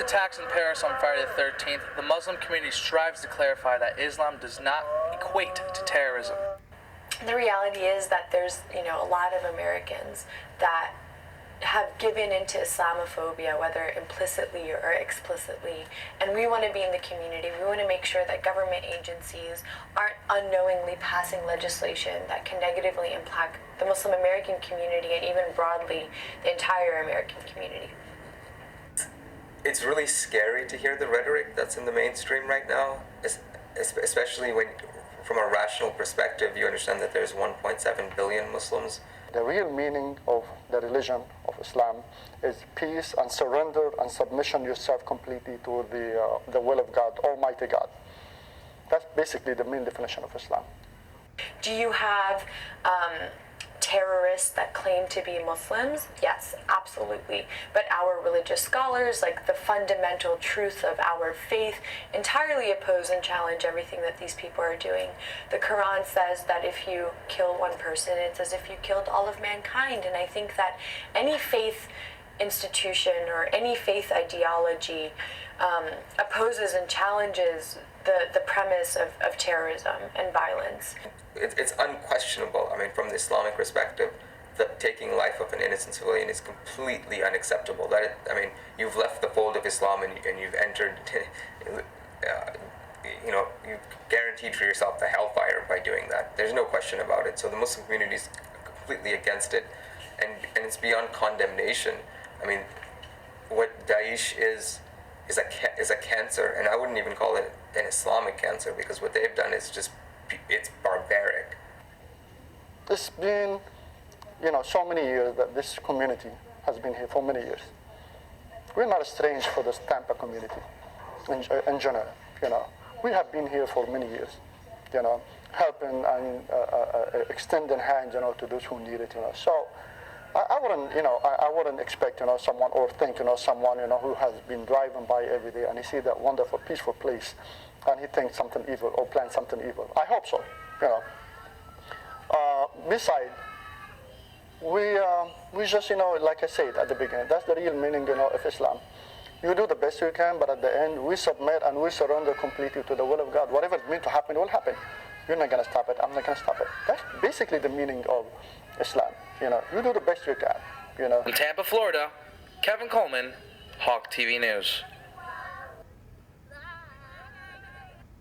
attacks in Paris on Friday the 13th, the Muslim community strives to clarify that Islam does not equate to terrorism. The reality is that there's, a lot of Americans that have given into Islamophobia, whether implicitly or explicitly, and we want to be in the community. We want to make sure that government agencies aren't unknowingly passing legislation that can negatively impact the Muslim American community and even broadly the entire American community. It's really scary to hear the rhetoric that's in the mainstream right now, especially when, from a rational perspective, you understand that there's 1.7 billion Muslims. The real meaning of the religion of Islam is peace and surrender and submission yourself completely to the will of God, Almighty God. That's basically the main definition of Islam. Do you have terrorists that claim to be Muslims? Yes, absolutely. But our religious scholars, like the fundamental truth of our faith, entirely oppose and challenge everything that these people are doing. The Quran says that if you kill one person, it's as if you killed all of mankind. And I think that any faith institution or any faith ideology opposes and challenges the premise of terrorism and violence. It's unquestionable. I mean, from the Islamic perspective, the taking life of an innocent civilian is completely unacceptable. You've left the fold of Islam and you've entered, you've guaranteed for yourself the hellfire by doing that. There's no question about it. So the Muslim community is completely against it, and it's beyond condemnation. I mean, what Daesh is a cancer, and I wouldn't even call it an Islamic cancer, because what they've done is it's barbaric. It's been, so many years that this community has been here for many years. We're not strange for the Tampa community in general. We have been here for many years, helping and extending hands, to those who need it, So I wouldn't expect, someone or think, someone, who has been driving by every day and he see that wonderful, peaceful place, and he thinks something evil or plans something evil. I hope so, Besides, we just, like I said at the beginning, that's the real meaning, of Islam. You do the best you can, but at the end, we submit and we surrender completely to the will of God. Whatever is meant to happen will happen. You're not going to stop it. I'm not going to stop it. That's basically the meaning of Islam. You do the best you can. In Tampa, Florida, Kevin Coleman, Hawk TV News.